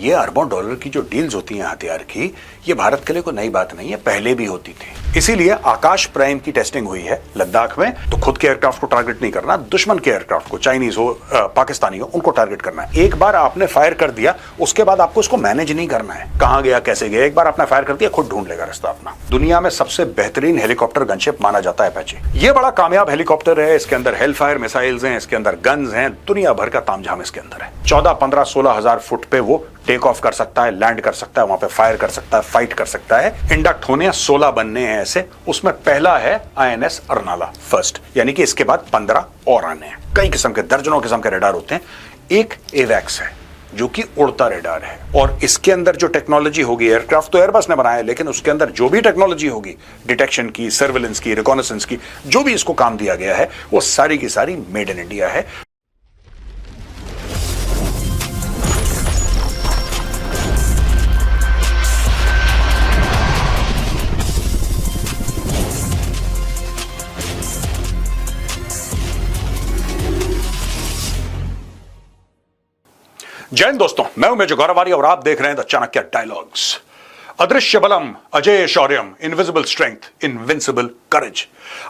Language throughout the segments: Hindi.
ये अरबों डॉलर की जो डील्स होती हैं हथियार की, ये भारत के लिए कोई नई बात नहीं है, पहले भी होती थी। इसीलिए आकाश प्राइम की टेस्टिंग हुई है लद्दाख में। तो खुद के एयरक्राफ्ट को टारगेट नहीं करना, दुश्मन के एयरक्राफ्ट को, चाइनीज हो पाकिस्तानी हो, उनको टारगेट करना है। एक बार आपने फायर कर दिया, उसके बाद आपको इसको मैनेज नहीं करना है, कहां गया कैसे गया। एक बार आपने फायर कर दिया, खुद ढूंढ लेगा रास्ता अपना। दुनिया में सबसे बेहतरीन हेलीकॉप्टर गनशिप माना जाता है अपाचे। ये बड़ा कामयाब हेलीकॉप्टर है, इसके अंदर हेलफायर मिसाइल्स हैं, इसके अंदर गन्स हैं, दुनिया भर का तामझाम इसके अंदर है। 14, 15, 16 हजार फुट पे वो टेक ऑफ कर सकता है, लैंड कर सकता है, वहां पे फायर कर सकता है, फाइट कर सकता है। इंडक्ट होने 16 बनने हैं ऐसे, उसमें पहला है INS अर्नाला फर्स्ट, यानी कि इसके बाद 15 और आने हैं। कई किस्म के, दर्जनों किस्म के रेडार होते हैं। एक एवैक्स है जो कि उड़ता रेडार है, और इसके अंदर जो टेक्नोलॉजी होगी, एयरक्राफ्ट तो एयरबस ने बनाया है, लेकिन उसके अंदर जो भी टेक्नोलॉजी होगी, डिटेक्शन की, सर्विलेंस की, रिकॉनेसेंस की, जो भी इसको काम दिया गया है, वो सारी की सारी मेड इन इंडिया है। जय हिंद दोस्तों, मैं हूं मेजर गौरव आर्य और आप देख रहे हैं द चाणक्य डायलॉग्स। अदृश्य बलम, अजय शौर्यम, इनविजिबल स्ट्रेंथ, इनविंसिबल करेज।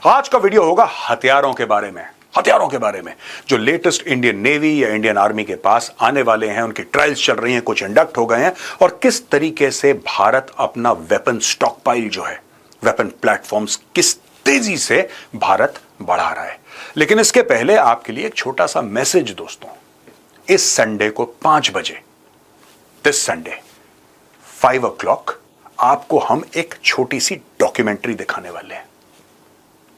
आज का वीडियो होगा हथियारों के बारे में, हथियारों के बारे में जो लेटेस्ट इंडियन नेवी या इंडियन आर्मी के पास आने वाले हैं। उनकी ट्रायल्स चल रही हैं, कुछ इंडक्ट हो गए हैं, और किस तरीके से भारत अपना वेपन स्टॉकपाइल जो है, वेपन प्लेटफॉर्म्स, किस तेजी से भारत बढ़ा रहा है। लेकिन इसके पहले आपके लिए एक छोटा सा मैसेज दोस्तों। इस संडे को 5 बजे, दिस संडे 5 o'clock, आपको हम एक छोटी सी डॉक्यूमेंट्री दिखाने वाले हैं,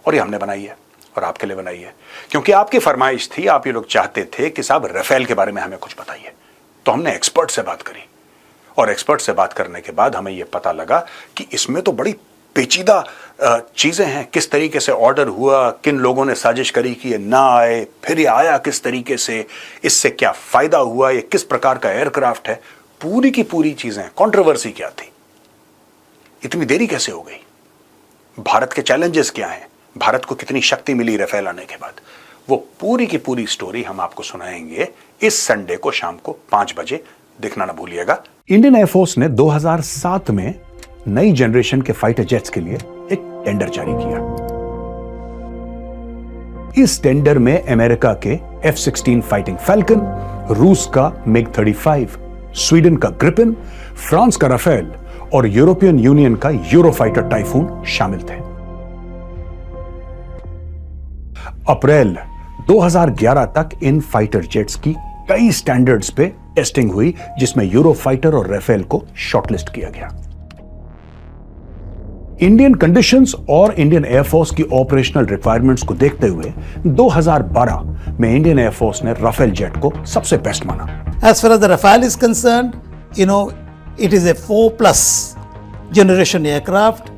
और ये हमने बनाई है और आपके लिए बनाई है, क्योंकि आपकी फरमाइश थी, आप ये लोग चाहते थे कि साहब राफेल के बारे में हमें कुछ बताइए। तो हमने एक्सपर्ट से बात करी, और एक्सपर्ट से बात करने के बाद हमें यह पता लगा कि इसमें तो बड़ी पेचीदा चीजें हैं। किस तरीके से ऑर्डर हुआ, किन लोगों ने साजिश करी कि ये ना आए, फिर ये आया किस तरीके से, इससे क्या फायदा हुआ, ये किस प्रकार का एयरक्राफ्ट है, पूरी की पूरी चीजें। कंट्रोवर्सी क्या थी, इतनी देरी कैसे हो गई, भारत के चैलेंजेस क्या हैं, भारत को कितनी शक्ति मिली राफेल आने के बाद, वो पूरी की पूरी स्टोरी हम आपको सुनाएंगे इस संडे को शाम को 5 बजे। देखना ना भूलिएगा। इंडियन एयरफोर्स ने 2007 में नई जनरेशन के फाइटर जेट्स के लिए एक टेंडर जारी किया। इस टेंडर में अमेरिका के F-16 फाइटिंग फैल्कन, रूस का MiG-35, स्वीडन का ग्रिपेन, फ्रांस का राफेल और यूरोपियन यूनियन का यूरोफाइटर टाइफून शामिल थे। अप्रैल 2011 तक इन फाइटर जेट्स की कई स्टैंडर्ड्स पे टेस्टिंग हुई, जिसमें यूरोफाइटर और राफेल को शॉर्टलिस्ट किया गया। इंडियन कंडीशंस और इंडियन एयरफोर्स की ऑपरेशनल रिक्वायरमेंट्स को देखते हुए 2012 में इंडियन एयरफोर्स ने राफेल जेट को सबसे बेस्ट माना। As far as the Rafale is concerned, it is a 4+ generation aircraft,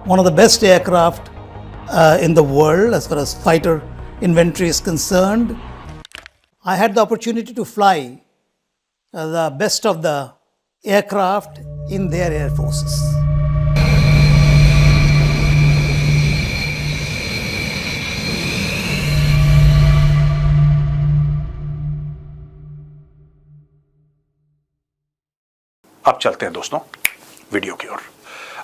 one of the best aircraft in the world as far as fighter inventory is concerned. I had the opportunity to fly the best of the aircraft in their air forces. अब चलते हैं दोस्तों वीडियो की ओर।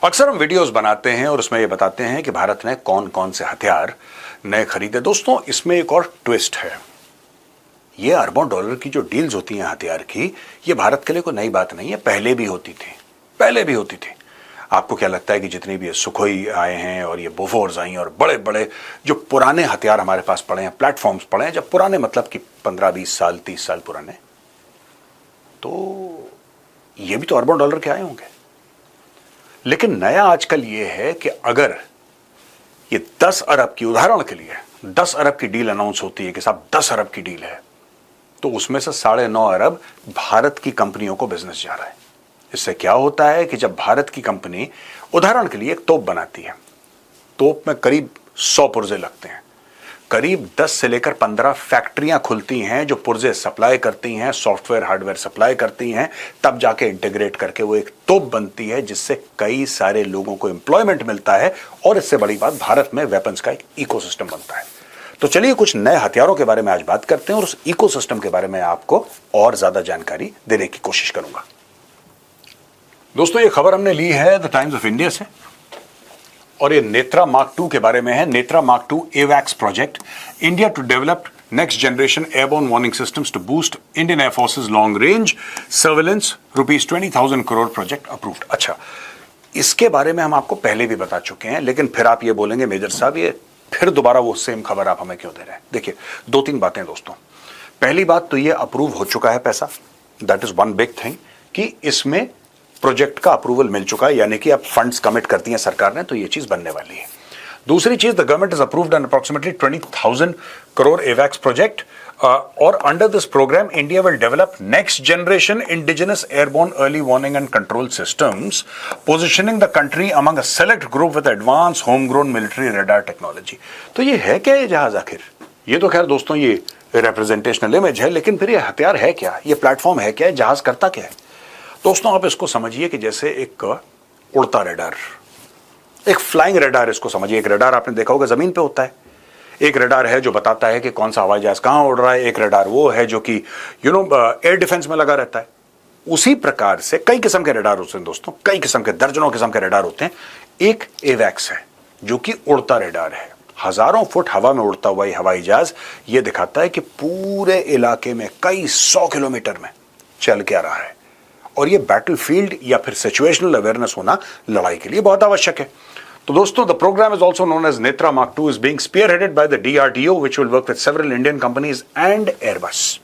अक्सर हम वीडियोस बनाते हैं और उसमें ये बताते हैं कि भारत ने कौन कौन से हथियार नए खरीदे। दोस्तों इसमें एक और ट्विस्ट है। ये अरबों डॉलर की जो डील्स होती हैं हथियार की, ये भारत के लिए कोई नई बात नहीं है, पहले भी होती थी, पहले भी होती थी। आपको क्या लगता है कि जितनी भी ये सुखोई आए हैं और ये बोफोर्स आई हैं और बड़े बड़े जो पुराने हथियार हमारे पास पड़े हैं, प्लेटफॉर्म्स पड़े हैं, जब पुराने मतलब कि 15-20 साल 30 साल पुराने, तो ये भी तो अरबों डॉलर के आए होंगे। लेकिन नया आजकल ये है कि अगर ये 10 अरब की, उदाहरण के लिए 10 अरब की डील अनाउंस होती है कि साहब 10 अरब की डील है, तो उसमें से 9.5 अरब भारत की कंपनियों को बिजनेस जा रहा है। इससे क्या होता है कि जब भारत की कंपनी उदाहरण के लिए एक तोप बनाती है, तोप में करीब 100 पुर्जे लगते हैं, करीब 10 से लेकर 15 फैक्ट्रियां खुलती हैं जो पुर्जे सप्लाई करती हैं, सॉफ्टवेयर हार्डवेयर सप्लाई करती हैं, तब जाके इंटीग्रेट करके वो एक तोप बनती है जिससे कई सारे लोगों को एम्प्लॉयमेंट मिलता है, और इससे बड़ी बात भारत में वेपन्स का एक इकोसिस्टम बनता है। तो चलिए कुछ नए हथियारों के बारे में आज बात करते हैं और उस इकोसिस्टम के बारे में आपको और ज्यादा जानकारी देने की कोशिश करूंगा। दोस्तों ये खबर हमने ली है द टाइम्स ऑफ इंडिया से और ये नेत्रा मार्क 2 के बारे में है। नेत्रा मार्क 2 एवैक्स project, India to develop next generation airborne warning systems to boost Indian air force's long range surveillance, ₹20,000 crore project approved. अच्छा, इसके बारे में हम आपको पहले भी बता चुके हैं, लेकिन फिर आप ये बोलेंगे मेजर साहब ये फिर दोबारा वो सेम खबर आप हमें क्यों दे रहे हैं। देखिए 2-3 बातें दोस्तों। पहली बात तो ये अप्रूव हो चुका है पैसा, that is one big thing कि इसमें प्रोजेक्ट का अप्रूवल मिल चुका है, यानी कि अब फंड्स कमिट करती है सरकार ने, तो ये चीज बनने वाली है। दूसरी चीज, the government is approved an approximately 20,000 crore एवैक्स प्रोजेक्ट और under this programme India will develop next generation indigenous airborne early warning and control systems, positioning the country among a select group with advance home grown military radar technology. तो ये है क्या ये जहाज आखिर? ये तो खैर दोस्तों ये रिप्रेजेंटेशनल इमेज है, लेकिन फिर ये हथियार है क्या, ये प्लेटफॉर्म है क्या, जहाज करता क्या है? दोस्तों आप इसको समझिए कि जैसे एक उड़ता रडार, एक फ्लाइंग रडार इसको समझिए। एक रडार आपने देखा होगा जमीन पे होता है, एक रडार है जो बताता है कि कौन सा हवाई जहाज कहां उड़ रहा है, एक रडार वो है जो कि एयर डिफेंस में लगा रहता है। उसी प्रकार से कई किस्म के रडार होते हैं दोस्तों, कई किस्म के, दर्जनों किस्म के रडार होते हैं। एक एवैक्स है जो कि उड़ता रडार है, हजारों फुट हवा में उड़ता हुआ हवाई जहाज ये दिखाता है कि पूरे इलाके में कई 100 किलोमीटर में चल क्या रहा है। और ये बैटलफील्ड या फिर सिचुएशनल अवेयरनेस होना लड़ाई के लिए बहुत आवश्यक है। तो दोस्तों the programme is also known as Netra mark 2 is being spearheaded by the DRDO which will work with several Indian companies and Airbus.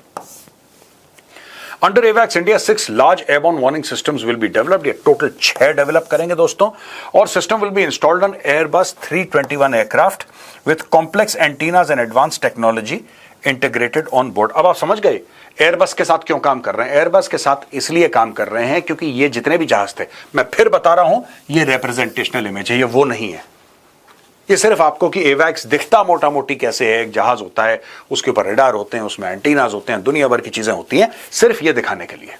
Under एवैक्स India 6 large airborne warning systems will be developed. ये टोटल 6 डेवलप करेंगे दोस्तों, और system will be installed on Airbus 321 aircraft with complex antennas and advance technology integrated on board. अब आप समझ गए एयरबस के साथ क्यों काम कर रहे हैं। एयरबस के साथ इसलिए काम कर रहे हैं क्योंकि ये जितने भी जहाज थे, मैं फिर बता रहा हूं, ये रिप्रेजेंटेशनल इमेज है, ये वो नहीं है। ये सिर्फ आपको कि एवैक्स दिखता मोटा मोटी कैसे है, एक जहाज होता है, उसके ऊपर रडार होते हैं, उसमें एंटीनाज होते हैं, दुनिया भर की चीजें होती हैं, सिर्फ ये दिखाने के लिए।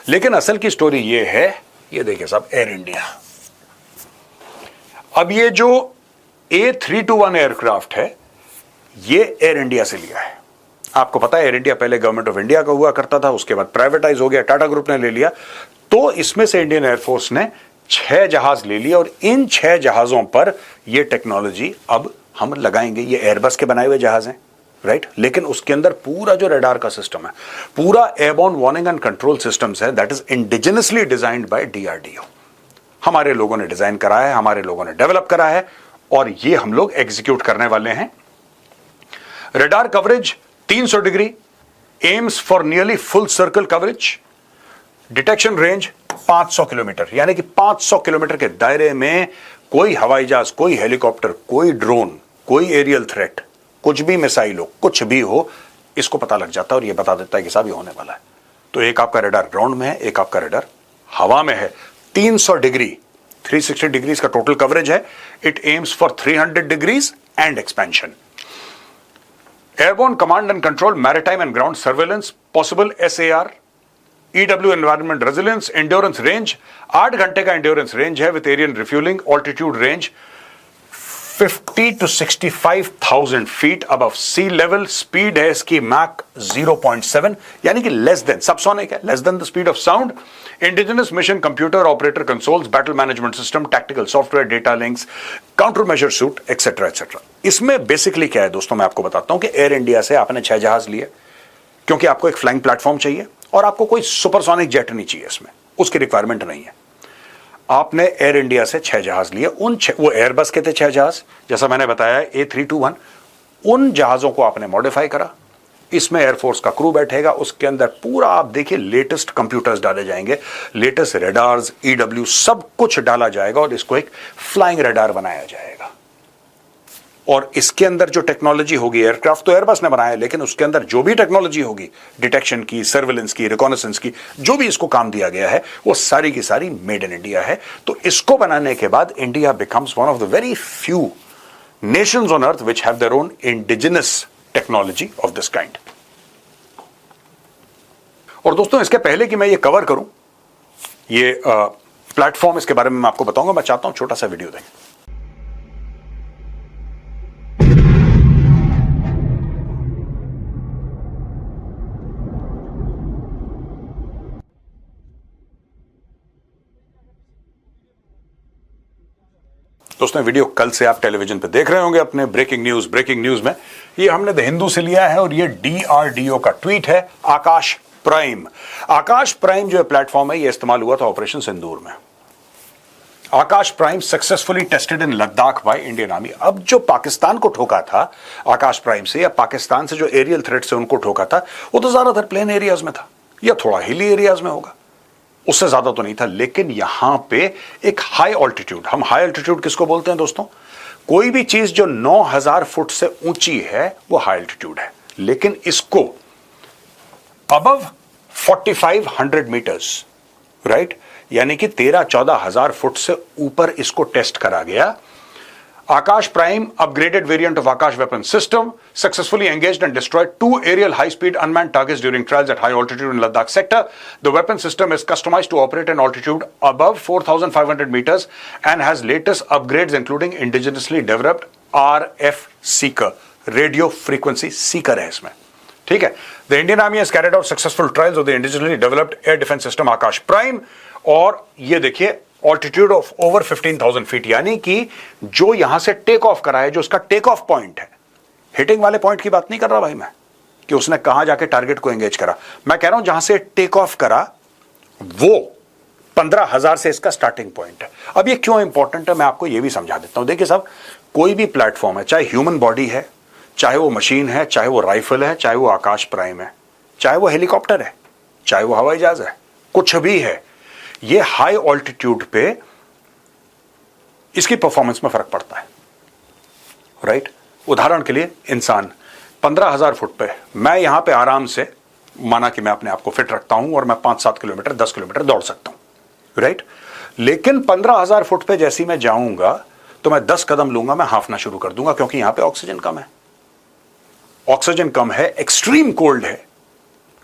लेकिन असल की स्टोरी ये है, ये देखिए साहब, एयर इंडिया। अब ये जो A321 एयरक्राफ्ट है ये एयर इंडिया से लिया है। आपको पता है एयर इंडिया पहले गवर्नमेंट ऑफ इंडिया का हुआ करता था, उसके बाद प्राइवेटाइज हो गया, टाटा ग्रुप ने ले लिया। तो इसमें से इंडियन एयरफोर्स ने 6 जहाज ले लिए और इन 6 जहाजों पर यह टेक्नोलॉजी अब हम लगाएंगे। ये एयरबस के बनाए हुए जहाज हैं, राइट, लेकिन उसके अंदर पूरा जो रडार का सिस्टम है, पूरा airborne warning and control systems है, that is indigenously designed by DRDO। हमारे लोगों ने डिजाइन करा है, हमारे लोगों ने डेवलप करा है और ये हम लोग एग्जीक्यूट करने वाले हैं। Radar coverage 300 degree, AIIMS for nearly full circle coverage, detection range 500 kilometre, यानी कि 500 किलोमीटर के दायरे में कोई हवाई जहाज, कोई हेलीकॉप्टर, कोई ड्रोन, कोई एरियल थ्रेट, कुछ भी मिसाइल हो, कुछ भी हो, इसको पता लग जाता है और ये बता देता है कि साहब ये होने वाला है। तो एक आपका रडार ग्राउंड में है, एक आपका रडार हवा में है। 300 डिग्री, 360 डिग्रीज का टोटल कवरेज है। It aims for 300 degrees and expansion. Airborne Command and Control, Maritime and Ground Surveillance, possible SAR, EW Environment Resilience, Endurance Range, 8 घंटे का Endurance Range है with Aerial Refueling, Altitude Range 50 to 65,000 feet above sea level, Speed है इसकी Mach 0.7, यानी कि less than, subsonic है, less than the speed of sound, Indigenous Mission Computer Operator Consoles, Battle Management System, Tactical Software, Data Links, Countermeasure Suit, etc. etc. इसमें बेसिकली क्या है दोस्तों, मैं आपको बताता हूं कि एयर इंडिया से आपने 6 जहाज लिए क्योंकि आपको एक फ्लाइंग प्लेटफॉर्म चाहिए और आपको कोई सुपरसोनिक जेट नहीं चाहिए, इसमें उसकी रिक्वायरमेंट नहीं है। आपने एयर इंडिया से 6 जहाज लिए, उन वो एयरबस के थे 6 जहाज, जैसा मैंने बताया A321, उन जहाजों को आपने मॉडिफाई करा। इसमें एयरफोर्स का क्रू बैठेगा, उसके अंदर पूरा आप देखिए लेटेस्ट कंप्यूटर्स डाले जाएंगे, लेटेस्ट रडार्स, EW सब कुछ डाला जाएगा और इसको एक फ्लाइंग रडार बनाया जाएगा। और इसके अंदर जो टेक्नोलॉजी होगी, एयरक्राफ्ट तो एयरबस ने बनाया, लेकिन उसके अंदर जो भी टेक्नोलॉजी होगी, डिटेक्शन की, सर्विलेंस की, रिकॉनेसेंस की, जो भी इसको काम दिया गया है, वो सारी की सारी मेड इन इंडिया है। तो इसको बनाने के बाद India becomes one of the very few Nations on earth which have their own indigenous technology of this kind. और दोस्तों इसके पहले कि मैं ये कवर करूं, ये प्लेटफॉर्म, इसके बारे में मैं आपको बताऊंगा, मैं चाहता हूं छोटा सा वीडियो देखें। दोस्तों वीडियो कल से आप टेलीविजन पे देख रहे होंगे अपने ब्रेकिंग न्यूज में। ये हमने द हिंदू से लिया है और ये DRDO का ट्वीट है। आकाश प्राइम जो प्लेटफॉर्म है ये इस्तेमाल हुआ था ऑपरेशन सिंदूर में। Akash prime successfully tested in Ladakh by Indian army. अब जो पाकिस्तान को ठोका था आकाश प्राइम से, या पाकिस्तान से जो एरियल थ्रेट से उनको ठोका था, वो तो ज्यादातर प्लेन एरियाज में था या थोड़ा हिली एरियाज में होगा, उससे ज्यादा तो नहीं था। लेकिन यहां पे एक हाई ऑल्टीट्यूड, हम हाई ऑल्टीट्यूड किसको बोलते हैं दोस्तों? कोई भी चीज जो 9000 फुट से ऊंची है वो हाई ऑल्टीट्यूड है। लेकिन इसको अबव 4500 मीटर्स, राइट, यानी कि 13-14 हजार फुट से ऊपर इसको टेस्ट करा गया। आकाश prime upgraded variant of Akash weapon system successfully engaged and destroyed 2 aerial high-speed unmanned targets during trials at high altitude in Ladakh sector. The weapon system is customized to operate in altitude above 4,500 meters and has latest upgrades including indigenously developed RF seeker, radio frequency seeker है इसमें, ठीक है। The Indian Army has carried out successful trials of the indigenously developed air defense system Akash Prime, और ये देखिए ऑल्टीट्यूड ऑफ ओवर 15,000 फीट, यानी कि जो यहां से टेक ऑफ करा है, जो उसका टेक ऑफ पॉइंट है, हिटिंग वाले पॉइंट की बात नहीं कर रहा भाई मैं कि उसने कहां जाके टारगेट को एंगेज करा, मैं कह रहा हूं जहां से टेक ऑफ करा वो 15,000 से इसका स्टार्टिंग पॉइंट है। अब ये क्यों इंपॉर्टेंट है मैं आपको ये भी समझा देता हूं। देखिए साहब, कोई भी प्लेटफॉर्म है, चाहे ह्यूमन बॉडी है, चाहे वो मशीन है, चाहे वो राइफल है, चाहे वो आकाश प्राइम है, चाहे वो हेलीकॉप्टर है, चाहे वो हवाई जहाज है, कुछ भी है, ये हाई ऑल्टीट्यूड पे इसकी परफॉर्मेंस में फर्क पड़ता है, राइट। उदाहरण के लिए इंसान 15,000 फुट पे, मैं यहां पे आराम से, माना कि मैं अपने आप को फिट रखता हूं और मैं 5-7 किलोमीटर 10 किलोमीटर दौड़ सकता हूं, राइट। लेकिन 15,000 फुट पे जैसे मैं जाऊंगा तो मैं 10 कदम लूंगा, मैं हाफना शुरू कर दूंगा, क्योंकि यहां पे ऑक्सीजन कम है, ऑक्सीजन कम है, एक्सट्रीम कोल्ड है,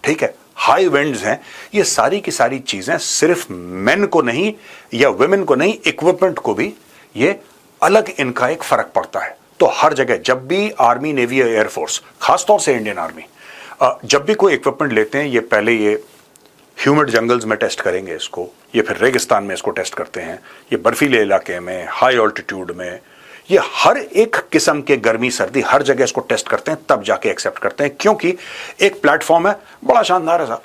ठीक है, हाई विंड्स हैं। ये सारी की सारी चीजें सिर्फ मेन को नहीं या वुमेन को नहीं, इक्विपमेंट को भी ये अलग इनका एक फर्क पड़ता है। तो हर जगह जब भी आर्मी, नेवी या एयरफोर्स, खासतौर से इंडियन आर्मी, जब भी कोई इक्विपमेंट लेते हैं, ये पहले ये ह्यूमिड जंगल्स में टेस्ट करेंगे इसको, ये फिर रेगिस्तान में इसको टेस्ट करते हैं, ये बर्फीले इलाके में, हाई ऑल्टीट्यूड में, ये हर एक किस्म के गर्मी सर्दी हर जगह इसको टेस्ट करते हैं, तब जाके एक्सेप्ट करते हैं। क्योंकि एक प्लेटफॉर्म है, बड़ा शानदार है साहब,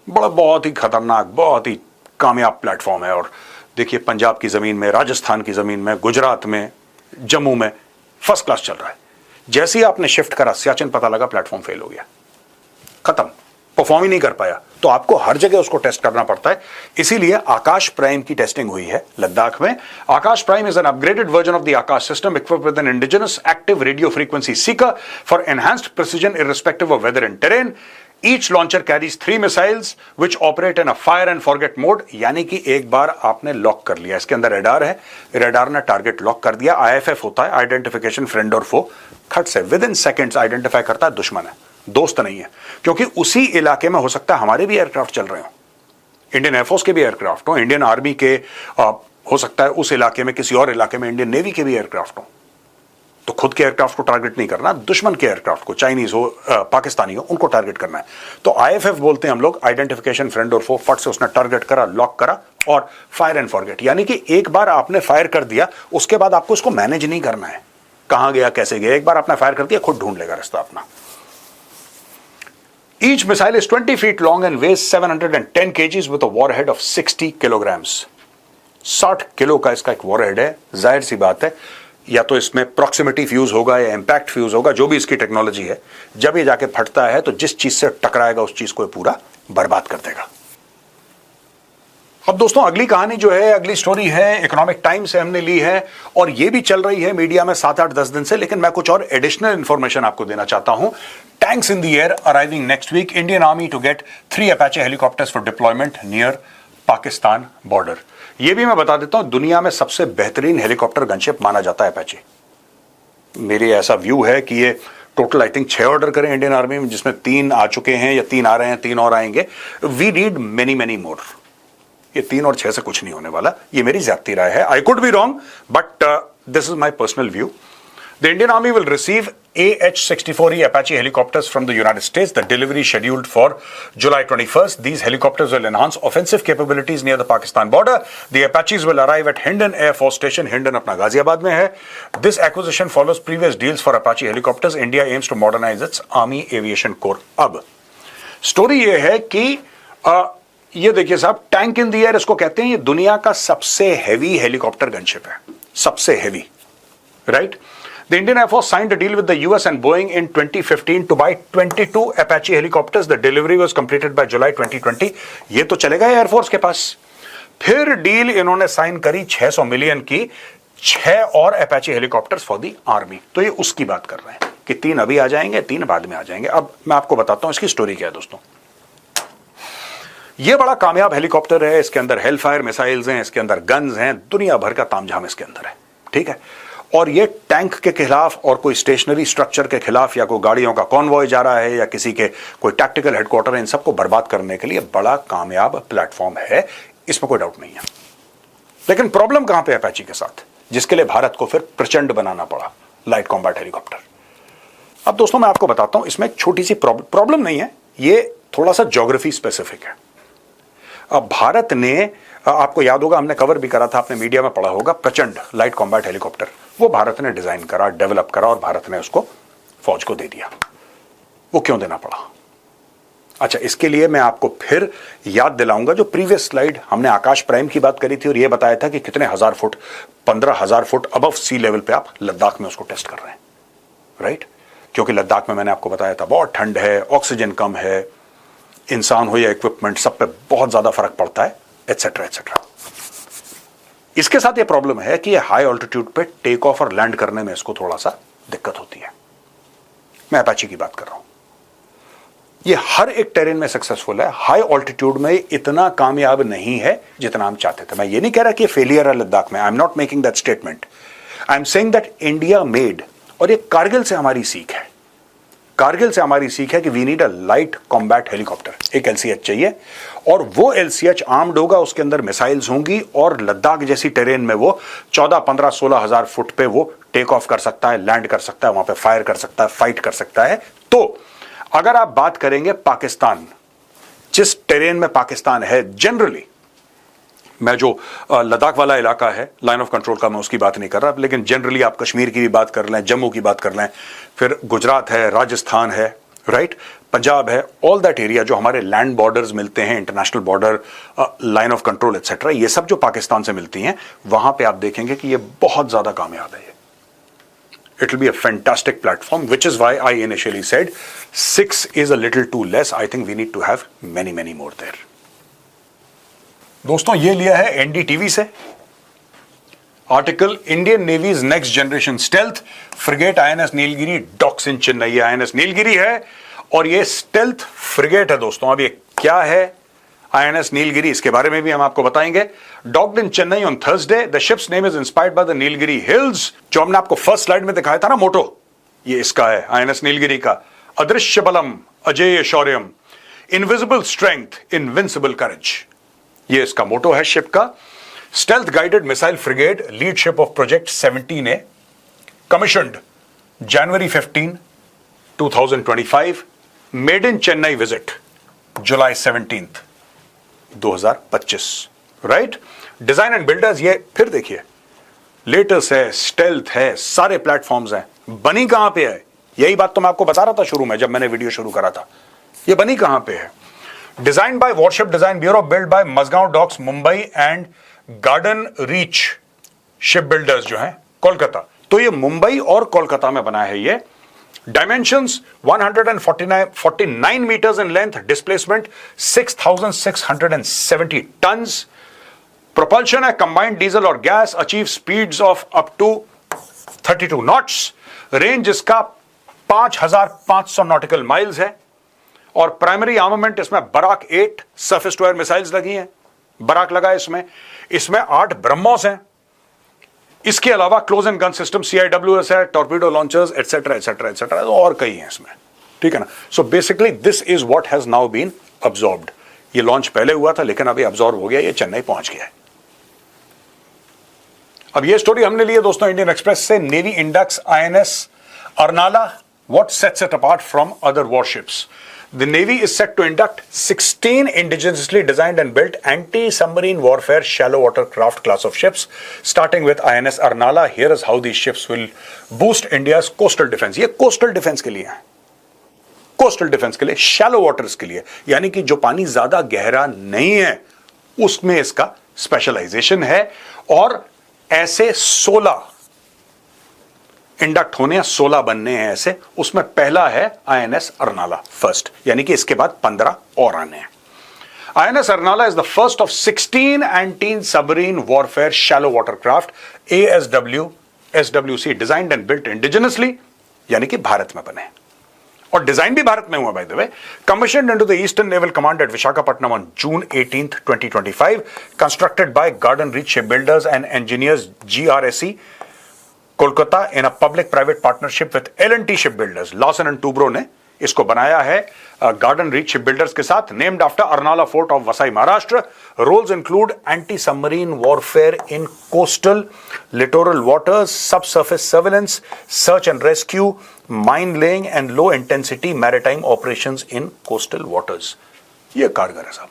बहुत ही खतरनाक, बहुत ही कामयाब प्लेटफॉर्म है। और देखिए पंजाब की जमीन में, राजस्थान की जमीन में, गुजरात में, जम्मू में फर्स्ट क्लास चल रहा है। जैसे ही आपने शिफ्ट करा सियाचिन, पता लगा प्लेटफॉर्म फेल हो गया, खत्म, परफॉर्म ही नहीं कर पाया। तो आपको हर जगह उसको टेस्ट करना पड़ता है। इसीलिए आकाश प्राइम की टेस्टिंग हुई है लद्दाख में। Akash prime is an upgraded version of the Akash system equipped with an indigenous active radio frequency seeker for enhanced precision irrespective of weather and terrain. Each launcher carries 3 missiles which operate in a fire and forget mode, यानी कि एक बार आपने लॉक कर लिया, इसके अंदर रेडार है, रेडार ने टारगेट लॉक कर दिया। IFF होता है, आइडेंटिफिकेशन फ्रेंड और फो, खट से विद इन सेकेंड्स आइडेंटिफाई करता है दुश्मन है, दोस्त नहीं है। क्योंकि उसी इलाके में हो सकता है हमारे भी एयरक्राफ्ट चल रहे हो, इंडियन एयरफोर्स के भी एयरक्राफ्ट हो, इंडियन आर्मी के हो सकता है उस इलाके में, किसी और इलाके में इंडियन नेवी के भी एयरक्राफ्ट हो। तो खुद के एयरक्राफ्ट को टारगेट नहीं करना, दुश्मन के एयरक्राफ्ट को, चाइनीज हो, पाकिस्तानी हो, उनको टारगेट करना है। तो IFF बोलते हैं हम लोग, आइडेंटिफिकेशन फ्रेंड और फो, फट से उसने टारगेट करा, लॉक करा और फायर एंड फॉरगेट, यानी कि एक बार आपने फायर कर दिया, उसके बाद आपको इसको मैनेज नहीं करना है, कहां गया कैसे गया, एक बार आपने फायर कर दिया, खुद ढूंढ लेगा रास्ता अपना। Each missile is 20 feet long and weighs 710 kgs with a warhead of 60 kilograms. 60 kilo का इसका एक वॉरहेड है। जाहिर सी बात है, या तो इसमें प्रॉक्सिमिटी फ्यूज होगा या इंपैक्ट फ्यूज होगा, जो भी इसकी टेक्नोलॉजी है, जब ये जाके फटता है तो जिस चीज से टकराएगा उस चीज को पूरा बर्बाद कर देगा। अब दोस्तों अगली कहानी जो है, अगली स्टोरी है, इकोनॉमिक टाइम से हमने ली है और ये भी चल रही है मीडिया में 7-8-10 दिन से, लेकिन मैं कुछ और एडिशनल इंफॉर्मेशन आपको देना चाहता हूं। Tanks in the air arriving next week, Indian Army to get 3 Apache helicopters for deployment near Pakistan border. ये भी मैं बता देता हूं, दुनिया में सबसे बेहतरीन हेलीकॉप्टर गनशिप माना जाता है अपाचे। मेरी ऐसा व्यू है कि ये टोटल आई थिंक 6 ऑर्डर करें इंडियन आर्मी में, जिसमें 3 आ चुके हैं या 3 आ रहे हैं, 3 और आएंगे। We need many more. ये 3 और 6 से कुछ नहीं होने वाला, ये मेरी ज्यादती राय है। I could be wrong but this is my personal view. The Indian Army will receive AH-64E Apache helicopters from the United States. The delivery scheduled for July 21st. These helicopters will enhance offensive capabilities near the Pakistan border. The Apaches will arrive at Hindon Air Force Station. Hindon अपना गाजियाबाद में है. This acquisition follows previous deals for Apache helicopters. India aims to modernize its Army Aviation Corps. अब स्टोरी ये है कि ये देखिए साहब, टैंक इन द एयर इसको कहते हैं. ये दुनिया का सबसे हैवी हेलीकॉप्टर गनशिप है, सबसे heavy, right? The Indian Air Force signed a deal with the US and Boeing in 2015 to buy 22 Apache helicopters. The delivery was completed by July 2020. ये तो चलेगा एयरफोर्स के पास. फिर डील इन्होंने साइन करी 600 मिलियन की, 6 और Apache helicopters for the army. तो ये उसकी बात कर रहे हैं कि 3 अभी आ जाएंगे, 3 बाद में आ जाएंगे. अब मैं आपको बताता हूं इसकी स्टोरी क्या है दोस्तों. ये बड़ा कामयाब हेलीकॉप्टर है. इसके अंदर हेलफायर मिसाइल्स हैं, इसके अंदर गन्स हैं, दुनिया भर का तामझाम इसके अंदर है, ठीक है. और ये टैंक के खिलाफ और कोई स्टेशनरी स्ट्रक्चर के खिलाफ या कोई गाड़ियों का कॉन्वॉय जा रहा है या किसी के कोई टैक्टिकल हेडक्वार्टर है, इन सबको बर्बाद करने के लिए बड़ा कामयाब प्लेटफॉर्म है, इसमें कोई डाउट नहीं है. लेकिन प्रॉब्लम कहां पे है अपैची के साथ, जिसके लिए भारत को फिर प्रचंड बनाना पड़ा लाइट कॉम्बैट हेलीकॉप्टर. अब दोस्तों मैं आपको बताता हूं, इसमें एक छोटी सी प्रॉब्लम नहीं है, ये थोड़ा सा ज्योग्राफी स्पेसिफिक है. अब भारत ने, आपको याद होगा हमने कवर भी करा था, आपने मीडिया में पढ़ा होगा, प्रचंड लाइट कॉम्बैट हेलीकॉप्टर वो भारत ने डिजाइन करा, डेवलप करा और भारत ने उसको फौज को दे दिया. वो क्यों देना पड़ा? अच्छा, इसके लिए मैं आपको फिर याद दिलाऊंगा जो प्रीवियस स्लाइड हमने आकाश प्राइम की बात करी थी और यह बताया था कि कितने हजार foot, 15,000 foot above sea level पे आप लद्दाख में उसको टेस्ट कर रहे हैं, राइट? क्योंकि लद्दाख में मैंने आपको बताया था बहुत ठंड है, ऑक्सीजन कम है, इंसान हो या इक्विपमेंट सब पे बहुत ज्यादा फर्क पड़ता है, एटसेट्रा एटसेट्रा. इसके साथ ये प्रॉब्लम है कि ये हाई ऑल्टीट्यूड पे टेक ऑफ और लैंड करने में इसको थोड़ा सा दिक्कत होती है. मैं अपाची की बात कर रहा हूं. ये हर एक टेरेन में सक्सेसफुल है, हाई ऑल्टीट्यूड में इतना कामयाब नहीं है जितना हम चाहते थे. मैं ये नहीं कह रहा कि फेलियर है लद्दाख में, I am not making that statement. I am saying that India made, और ये कारगिल से हमारी सीख है. कारगिल से हमारी सीख है कि we need a light combat helicopter. एक LCH चाहिए और वो LCH आर्म्ड होगा, उसके अंदर मिसाइल्स होंगी और लद्दाख जैसी टेरेन में वो 14, 15, 16,000 फुट पे वो टेक ऑफ कर सकता है, लैंड कर सकता है, वहां पे फायर कर सकता है, फाइट कर सकता है. तो अगर आप बात करेंगे पाकिस्तान, जिस टेरेन में पाकिस्तान है, जनरली मैं जो लद्दाख वाला इलाका है लाइन ऑफ कंट्रोल का, मैं उसकी बात नहीं कर रहा, लेकिन जनरली आप कश्मीर की भी बात कर लें, जम्मू की बात कर लें, फिर गुजरात है, राजस्थान है, राइट, पंजाब है, ऑल दैट एरिया जो हमारे लैंड बॉर्डर्स मिलते हैं, international border, line of control etcetera, ये सब जो पाकिस्तान से मिलती हैं, वहां पे आप देखेंगे कि ये बहुत ज्यादा कामयाब है. It will be a fantastic platform, which is why I initially said 6 is a little too less. I think we need to have many, many more there. दोस्तों ये लिया है NDTV से article, Indian navy's next generation stealth frigate INS Nilgiri docks in Chennai. INS Nilgiri है और ये स्टेल्थ फ्रिगेट है दोस्तों. अब ये क्या है INS नीलगिरी, इसके बारे में भी हम आपको बताएंगे. Docked in Chennai on Thursday. The ships name is inspired by the Nilgiri hills. जो हमने आपको फर्स्ट स्लाइड में दिखाया था ना मोटो, ये इसका है INS नीलगिरी का. अदृश्य बलम अजेय शौर्यम, इनविजिबल स्ट्रेंथ इनविंसिबल करेज, ये इसका मोटो है शिप का. Stealth guided missile frigate, lead ship of project 17A, commissioned January 15, 2025, made in Chennai visit July 17th, 2025, right. Design and builders, ये फिर देखिए लेटेस्ट है, स्टेल्थ है, सारे प्लेटफॉर्म्स हैं. बनी कहां पे है, यही बात तो मैं आपको बता रहा था शुरू में जब मैंने वीडियो शुरू करा था. ये बनी कहां पे है? Design by warship design bureau, build by Mazagon docks Mumbai and garden reach ship builders जो हैं कोलकाता. तो ये मुंबई और कोलकाता में बना है ये. Dimensions 149 metres in length, displacement 6,670 tons. Propulsion है कंबाइंड डीजल और gas. Achieve speeds of up to 32 knots. Range इसका 5,500 नॉटिकल माइल्स है. और प्राइमरी आर्मामेंट इसमें Barak 8 surface to air missiles लगी हैं, बराक लगा है इसमें 8 ब्रह्मोस हैं. इसके अलावा close and gun system CIWS है, torpedo launchers etcetera etcetera etcetera, और कई हैं इसमें, ठीक है ना. So basically this is what has now been absorbed. ये लॉन्च पहले हुआ था लेकिन अभी अब्सॉर्ब हो गया, ये चेन्नई पहुंच गया है. अब ये स्टोरी हमने ली है दोस्तों इंडियन एक्सप्रेस से। Navy index INS Arnala, what sets it apart from other warships? The Navy is set to induct 16 indigenously designed and built anti-submarine warfare shallow water craft class of ships, starting with INS Arnala. Here is how these ships will boost India's coastal defense. ये coastal defense के लिए है, coastal defense के लिए, shallow waters के लिए, यानी कि जो पानी ज्यादा गहरा नहीं है उसमें इसका स्पेशलाइजेशन है। और ऐसे 16 इंडक्ट होने हैं, 16 बनने हैं ऐसे, उसमें पहला है INS अर्नाला फर्स्ट, यानी कि इसके बाद 15 और आने हैं। INS Arnala is the first of 16 anti submarine warfare shallow water craft SWC designed and built indigenously, यानी कि भारत में बने और डिजाइन भी भारत में हुआ by the way. Commissioned into the eastern naval command eight Visakhapatnam on June 18th, 2025, constructed by garden reach ship builders and engineers GRSE Kolkata in a public private partnership with L&T ship builders. Lawson and Toubro ने इसको बनाया है गार्डन रीच शिप बिल्डर्स के साथ। Named after Arnala fort of Vasai Maharashtra. Roles include anti submarine warfare in coastal littoral waters, sub surface surveillance, search and rescue, mine laying and low intensity maritime operations in coastal waters. ये कारगर है साहब।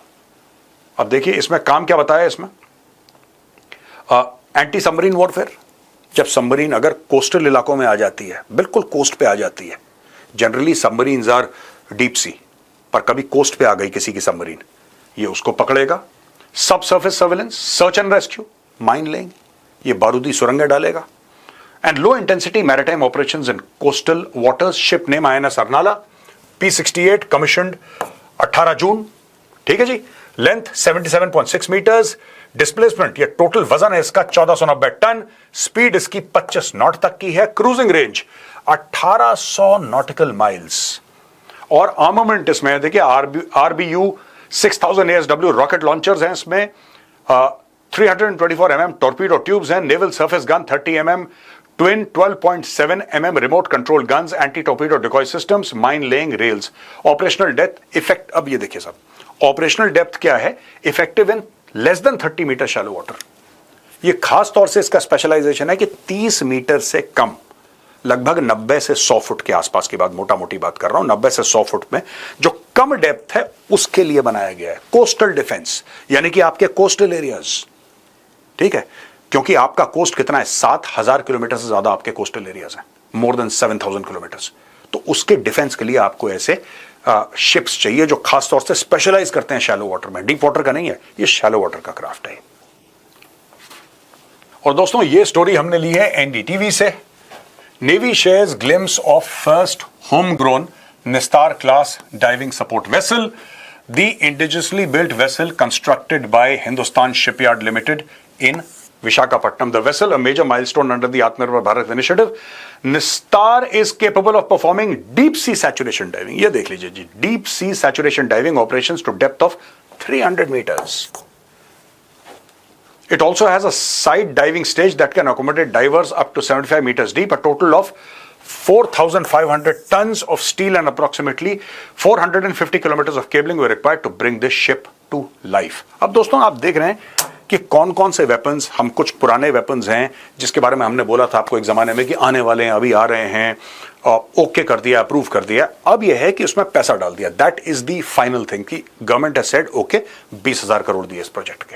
अब देखिए इसमें काम क्या बताया इसमें। एंटी सबमरीन वॉरफेयर, जब सबमरीन अगर कोस्टल इलाकों में आ जाती है, बिल्कुल कोस्ट पे आ जाती है, generally submarines are deep sea, पर कभी कोस्ट पे आ गई किसी की सबमरीन, ये उसको पकड़ेगा। Sub surface surveillance, search and rescue, mine laying, ये बारूदी सुरंगें डालेगा। And low intensity maritime operations in coastal waters. Ship name INS Arnala, P-68, commissioned 18 June. ठीक है जी। Length 77.6 metres. डिस्प्लेसमेंट, ये टोटल वजन है इसका 1490 टन। स्पीड इसकी 25 नॉट तक की है। Cruising range 1800 nautical miles. और आर्मामेंट इसमें देखिए RBU 6000 ASW रॉकेट लॉन्चर्स हैं इसमें। 324 mm टॉर्पीडो ट्यूब्स हैं। Naval surface gun 30 mm, twin 12.7 mm remote control guns, anti torpedo decoy systems, mine laying rails. Operational depth effect, अब ये देखिए साहब, ऑपरेशनल डेप्थ क्या है, effective in less than 30 metre shallow water. ये खास तौर से इसका स्पेशलाइजेशन है कि 30 मीटर से कम, लगभग 90 से 100 फुट के आसपास की बात, मोटा मोटी बात कर रहा हूं, 90 से 100 फुट में जो कम डेप्थ है उसके लिए बनाया गया है। कोस्टल डिफेंस, यानी कि आपके कोस्टल एरियाज, ठीक है, क्योंकि आपका कोस्ट कितना है, 7000 किलोमीटर से ज्यादा आपके कोस्टल एरियाज हैं, मोर देन 7000 किलोमीटर्स। तो उसके डिफेंस के लिए आपको ऐसे शिप्स चाहिए जो खास तौर से स्पेशलाइज करते हैं शैलो वाटर में। डीप वाटर का नहीं है, ये शैलो वाटर का क्राफ्ट है। और दोस्तों ये स्टोरी हमने ली है NDTV से। Navy shares glimpse of first home grown Nistar class diving support vessel, the indigenously built vessel constructed by Hindustan Shipyard Limited in Visakhapatnam. The vessel, a major milestone under the Atmanirbhar Bharat initiative. Nistar is capable of performing deep sea saturation diving. ये देख लीजिए जी, deep sea saturation diving operations to depth of 300 meters. It also has a side diving stage that can accommodate divers up to 75 meters deep. A total of 4,500 tons of steel and approximately 450 kilometers of cabling were required to bring this ship to life. अब दोस्तों आप देख रहे हैं कि कौन कौन से वेपन्स, हम कुछ पुराने वेपन्स हैं जिसके बारे में हमने बोला था आपको एक जमाने में कि आने वाले हैं, अभी आ रहे हैं, ओके कर दिया, अप्रूव कर दिया। अब यह है कि उसमें पैसा डाल दिया। That is the final thing कि government has said okay, 20,000 crore दिए इस प्रोजेक्ट के,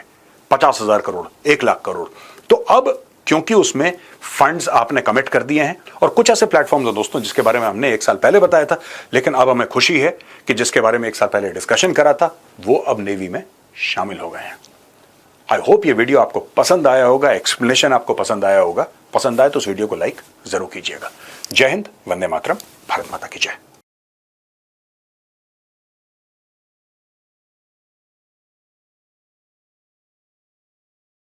50,000 करोड़, 1,00,000 करोड़। तो अब क्योंकि उसमें फंड्स आपने कमिट कर दिए हैं, और कुछ ऐसे प्लेटफॉर्म्स हैं दोस्तों जिसके बारे में हमने 1 साल पहले बताया था, लेकिन अब हमें खुशी है कि जिसके बारे में 1 साल पहले डिस्कशन करा था वो अब नेवी में शामिल हो गए हैं। आई होप ये वीडियो आपको पसंद आया होगा, एक्सप्लेनेशन आपको पसंद आया होगा। पसंद आए तो इस वीडियो को लाइक जरूर कीजिएगा। जय हिंद, वंदे मातरम, भारत माता की जय।